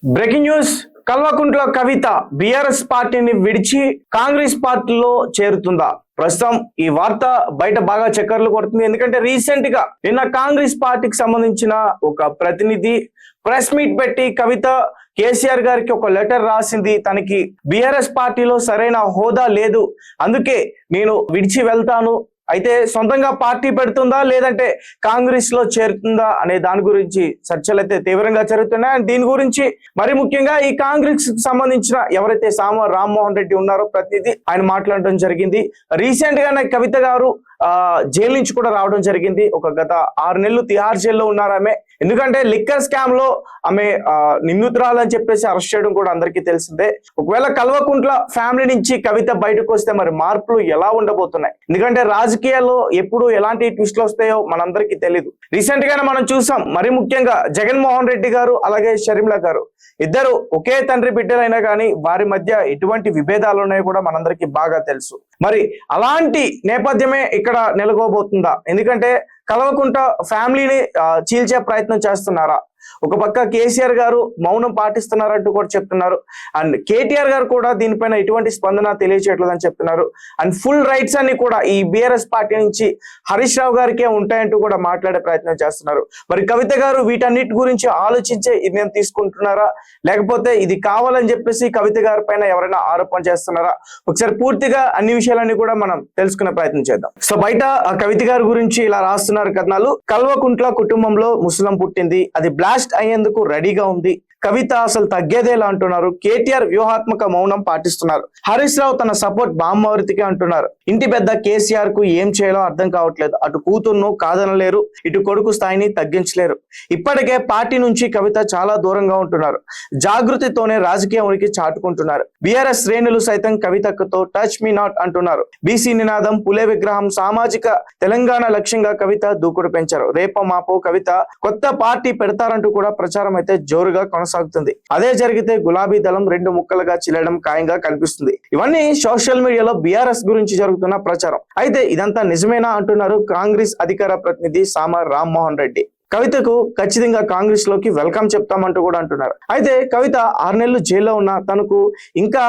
Breaking news. Kalvakuntla Kavitha BRS పార్టీని విడిచి కాంగ్రెస్ పార్టీలో చేరుతుందా? ప్రస్తుతం ఈ వార్త బయట బాగా చక్కర్లు కొడుతుంది. ఎందుకంటే రీసెంట్ గా నిన్న కాంగ్రెస్ పార్టీకి సంబంధించిన ఒక ప్రతినిధి ప్రెస్ మీట్ పెట్టి కవిత కేసీఆర్ గారికి ఒక లెటర్ రాసింది. తనకి బీఆర్ఎస్ పార్టీలో సరైన హోదా లేదు, అందుకే నేను విడిచి వెళ్తాను, అయితే సొంతంగా పార్టీ పెడుతుందా లేదంటే కాంగ్రెస్ లో చేరుతుందా అనే దాని గురించి చర్చలు అయితే తీవ్రంగా జరుగుతున్నాయి. అండ్ దీని గురించి మరి ముఖ్యంగా ఈ కాంగ్రెస్ కి సంబంధించిన ఎవరైతే సామ రామ్మోహన్ రెడ్డి ఉన్నారో ప్రతినిధి, ఆయన మాట్లాడడం జరిగింది. రీసెంట్ గానే కవిత గారు జైలు నుంచి కూడా రావడం జరిగింది. ఒక గత 6 నెలలు తిహార్ జైల్లో ఉన్నారు ఆమె. ఎందుకంటే లిక్కర్ స్కామ్ లో ఆమె నిందితురాలని చెప్పేసి అరెస్ట్ చేయడం కూడా అందరికీ తెలిసిందే. ఒకవేళ కల్వకుంట్ల ఫ్యామిలీ నుంచి కవిత బయటకు వస్తే మరి మార్పులు ఎలా ఉండబోతున్నాయి? ఎందుకంటే రాజకీయాల్లో ఎప్పుడు ఎలాంటి ట్విస్ట్లు వస్తాయో మనందరికీ తెలియదు. రీసెంట్ గానే మనం చూసాం, మరి ముఖ్యంగా జగన్మోహన్ రెడ్డి గారు అలాగే షర్మిల గారు ఇద్దరు ఒకే తండ్రి బిడ్డలైనా కానీ వారి మధ్య ఎటువంటి విభేదాలు ఉన్నాయో కూడా మనందరికీ బాగా తెలుసు. మరి అలాంటి నేపథ్యమే ఇక్కడ నెలకోబోతుందా? ఎందుకంటే కల్వకుంట్ల ఫ్యామిలీని చీల్చే ప్రయత్నం చేస్తున్నారా? ఒక పక్క కేసీఆర్ గారు మౌనం పాటిస్తున్నారంటూ కూడా చెప్తున్నారు. అండ్ కేటీఆర్ గారు కూడా దీనిపైన ఎటువంటి స్పందన తెలియచేయట్లేదని చెప్తున్నారు. అండ్ ఫుల్ రైట్స్ అన్ని కూడా ఈ బీఆర్ఎస్ పార్టీ నుంచి హరీష్ రావు గారికే ఉంటాయంటూ కూడా మాట్లాడే ప్రయత్నం చేస్తున్నారు. మరి కవిత గారు వీటన్నిటి గురించి ఆలోచించే నిర్ణయం తీసుకుంటున్నారా, లేకపోతే ఇది కావాలని చెప్పేసి కవిత గారి పైన ఎవరైనా ఆరోపణ చేస్తున్నారా? ఒకసారి పూర్తిగా అన్ని విషయాలన్నీ కూడా మనం తెలుసుకునే ప్రయత్నం చేద్దాం. సో బయట కవిత గారి గురించి ఇలా రాస్తున్నారు కథనాలు. కల్వకుంట్ల కుటుంబంలో ముసలం పుట్టింది, అది బ్లాస్ట్ అయ్యేందుకు రెడీగా ఉంది. కవిత అసలు తగ్గేదేలా అంటున్నారు. కేటీఆర్ వ్యూహాత్మక మౌనం పాటిస్తున్నారు. హరీష్ రావు తన సపోర్ట్ బామ్మవారికి అంటున్నారు. ఇంటి పెద్ద కేసీఆర్ కు ఏం చేయాలో అర్థం కావట్లేదు. అటు కూతుర్ను కాదనలేరు, ఇటు కొడుకు స్థాయిని తగ్గించలేరు. ఇప్పటికే పార్టీ నుంచి కవిత చాలా దూరంగా ఉంటున్నారు. జాగృతితోనే రాజకీయ ఉనికి చాటుకుంటున్నారు. బీఆర్ఎస్ శ్రేణులు సైతం కవితతో టచ్ మీ నాట్ అంటున్నారు. బీసీ నినాదం, పులే విగ్రహం, సామాజిక తెలంగాణ లక్ష్యంగా కవిత దూకుడు పెంచారు. రేపో మాపో కవిత కొత్త పార్టీ పెడతారంటూ కూడా ప్రచారం అయితే జోరుగా సాగుతుంది. అదే జరిగితే గులాబీ దళం 2 ముక్కలుగా చిల్లడం ఖాయంగా కనిపిస్తుంది. ఇవన్నీ సోషల్ మీడియాలో బీఆర్ఎస్ గురించి జరుగుతున్న ప్రచారం. అయితే ఇదంతా నిజమేనా అంటున్నారు కాంగ్రెస్ అధికార ప్రతినిధి సామ రామ్మోహన్ రెడ్డి. కవితకు ఖచ్చితంగా కాంగ్రెస్ లోకి వెల్కమ్ చెప్తామంటూ కూడా అంటున్నారు. అయితే కవిత 6 నెలలు జైల్లో ఉన్న తనకు ఇంకా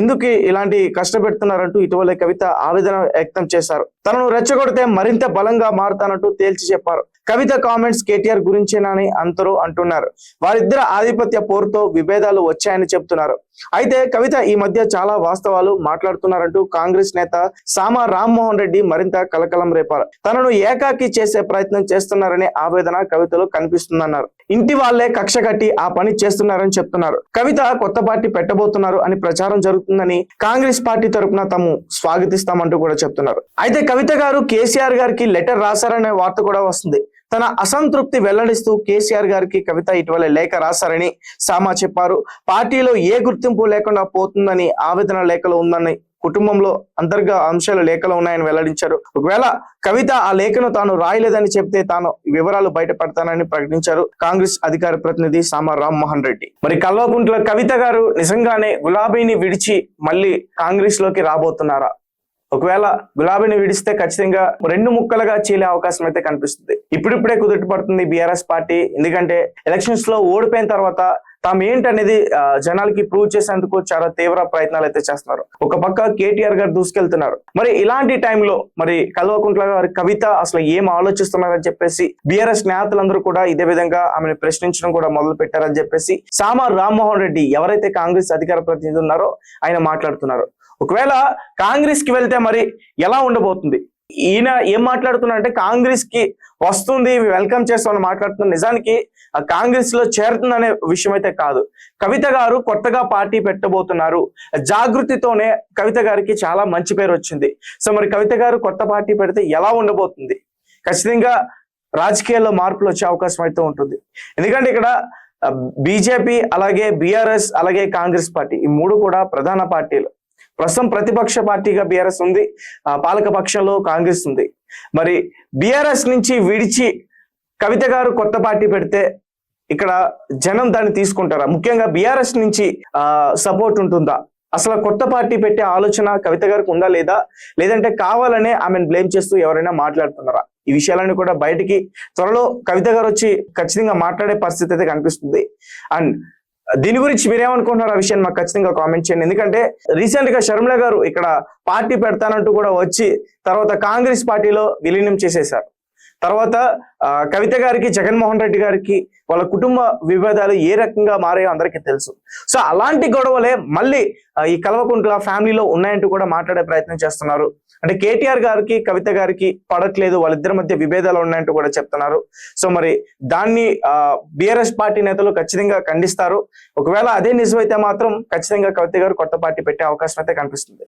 ఎందుకు ఇలాంటి కష్టపెడుతున్నారంటూ ఇటీవల కవిత ఆవేదన వ్యక్తం చేశారు. తనను రెచ్చగొడితే మరింత బలంగా మారుతానంటూ తేల్చి చెప్పారు. కవిత కామెంట్స్ కేటీఆర్ గురించేనని అందరూ అంటున్నారు. వారిద్దరు ఆధిపత్య పోరుతో విభేదాలు వచ్చాయని చెప్తున్నారు. అయితే కవిత ఈ మధ్య చాలా వాస్తవాలు మాట్లాడుతున్నారంటూ కాంగ్రెస్ నేత సామ రామ్మోహన్ రెడ్డి మరింత కలకలం రేపారు. తనను ఏకాకి చేసే ప్రయత్నం చేస్తున్నారనే ఆవేదన కవితలో కనిపిస్తుందన్నారు. ఇంటి వాళ్లే కక్ష కట్టి ఆ పని చేస్తున్నారని చెప్తున్నారు. కవిత కొత్త పార్టీ పెట్టబోతున్నారు అని ప్రచారం జరుగుతుందని కాంగ్రెస్ పార్టీ తరపున తాము స్వాగతిస్తామంటూ కూడా చెప్తున్నారు. అయితే కవిత గారు కేసీఆర్ గారికి లెటర్ రాశారనే వార్త కూడా వస్తుంది. తన అసంతృప్తి వెల్లడిస్తూ కేసీఆర్ గారికి కవిత ఇటీవల లేఖ రాశారని సామా చెప్పారు. పార్టీలో ఏ గుర్తింపు లేకుండా పోతుందని ఆవేదన లేఖలో ఉందని, కుటుంబంలో అంతర్గత అంశాలు లేఖలో ఉన్నాయని వెల్లడించారు. ఒకవేళ కవిత ఆ లేఖను తాను రాయలేదని చెప్తే తాను వివరాలు బయటపడతానని ప్రకటించారు కాంగ్రెస్ అధికార ప్రతినిధి సామ రామ్మోహన్ రెడ్డి. మరి కల్వకుంట్ల కవిత గారు నిజంగానే గులాబీని విడిచి మళ్ళీ కాంగ్రెస్ లోకి రాబోతున్నారా? ఒకవేళ గులాబీని విడిస్తే ఖచ్చితంగా 2 ముక్కలుగా చీలే అవకాశం అయితే కనిపిస్తుంది. ఇప్పుడిప్పుడే కుదుట పడుతుంది బీఆర్ఎస్ పార్టీ. ఎందుకంటే ఎలక్షన్స్ లో ఓడిపోయిన తర్వాత తాము ఏంటనేది జనాలకి ప్రూవ్ చేసేందుకు చాలా తీవ్ర ప్రయత్నాలు అయితే చేస్తున్నారు. ఒక పక్క కేటీఆర్ గారు దూసుకెళ్తున్నారు. మరి ఇలాంటి టైంలో మరి కల్వకుంట్ల గారి కవిత అసలు ఏం ఆలోచిస్తున్నారని చెప్పేసి బీఆర్ఎస్ నేతలందరూ కూడా ఇదే విధంగా ఆమెను ప్రశ్నించడం కూడా మొదలు పెట్టారని చెప్పేసి సామ రామ్మోహన్ రెడ్డి ఎవరైతే కాంగ్రెస్ అధికార ప్రతినిధి ఉన్నారో ఆయన మాట్లాడుతున్నారు. ఒకవేళ కాంగ్రెస్ కి వెళ్తే మరి ఎలా ఉండబోతుంది? ఈయన ఏం మాట్లాడుతున్నా అంటే కాంగ్రెస్ కి వస్తుంది, వెల్కమ్ చేస్తామని మాట్లాడుతున్న, నిజానికి కాంగ్రెస్ లో చేరుతుందనే విషయం అయితే కాదు. కవిత గారు కొత్తగా పార్టీ పెట్టబోతున్నారు. జాగృతితోనే కవిత గారికి చాలా మంచి పేరు వచ్చింది. సో మరి కవిత గారు కొత్త పార్టీ పెడితే ఎలా ఉండబోతుంది? ఖచ్చితంగా రాజకీయాల్లో మార్పులు వచ్చే అవకాశం అయితే ఉంటుంది. ఎందుకంటే ఇక్కడ బీజేపీ అలాగే బీఆర్ఎస్ అలాగే కాంగ్రెస్ పార్టీ, ఈ 3 కూడా ప్రధాన పార్టీలు. ప్రస్తుతం ప్రతిపక్ష పార్టీగా బీఆర్ఎస్ ఉంది, పాలక పక్షంలో కాంగ్రెస్ ఉంది. మరి బీఆర్ఎస్ నుంచి విడిచి కవిత గారు కొత్త పార్టీ పెడితే ఇక్కడ జనం దాన్ని తీసుకుంటారా? ముఖ్యంగా బీఆర్ఎస్ నుంచి సపోర్ట్ ఉంటుందా? అసలు కొత్త పార్టీ పెట్టే ఆలోచన కవిత గారికి ఉందా లేదా, లేదంటే కావాలనే ఆమెను బ్లేమ్ చేస్తూ ఎవరైనా మాట్లాడుతున్నారా? ఈ విషయాలన్నీ కూడా బయటికి త్వరలో కవిత గారు వచ్చి ఖచ్చితంగా మాట్లాడే పరిస్థితి అయితే కనిపిస్తుంది. అండ్ దీని గురించి మీరేమనుకుంటున్నారు ఆ విషయాన్ని మాకు ఖచ్చితంగా కామెంట్ చేయండి. ఎందుకంటే రీసెంట్ గా షర్మిల గారు ఇక్కడ పార్టీ పెడతానంటూ కూడా వచ్చి తర్వాత కాంగ్రెస్ పార్టీలో విలీనం చేసేశారు. తర్వాత కవిత గారికి, జగన్మోహన్ రెడ్డి గారికి వాళ్ళ కుటుంబ విభేదాలు ఏ రకంగా మారాయో అందరికీ తెలుసు. సో అలాంటి గొడవలే మళ్ళీ ఈ కల్వకుంట్ల ఫ్యామిలీలో ఉన్నాయంటూ కూడా మాట్లాడే ప్రయత్నం చేస్తున్నారు. అంటే కేటీఆర్ గారికి, కవిత గారికి పడట్లేదు, వాళ్ళిద్దరి మధ్య విభేదాలు ఉన్నాయంటూ కూడా చెప్తున్నారు. సో మరి దాన్ని బిఆర్ఎస్ పార్టీ నేతలు ఖచ్చితంగా ఖండిస్తారు. ఒకవేళ అదే నిజమైతే మాత్రం ఖచ్చితంగా కవిత గారు కొత్త పార్టీ పెట్టే అవకాశం అయితే కనిపిస్తుంది.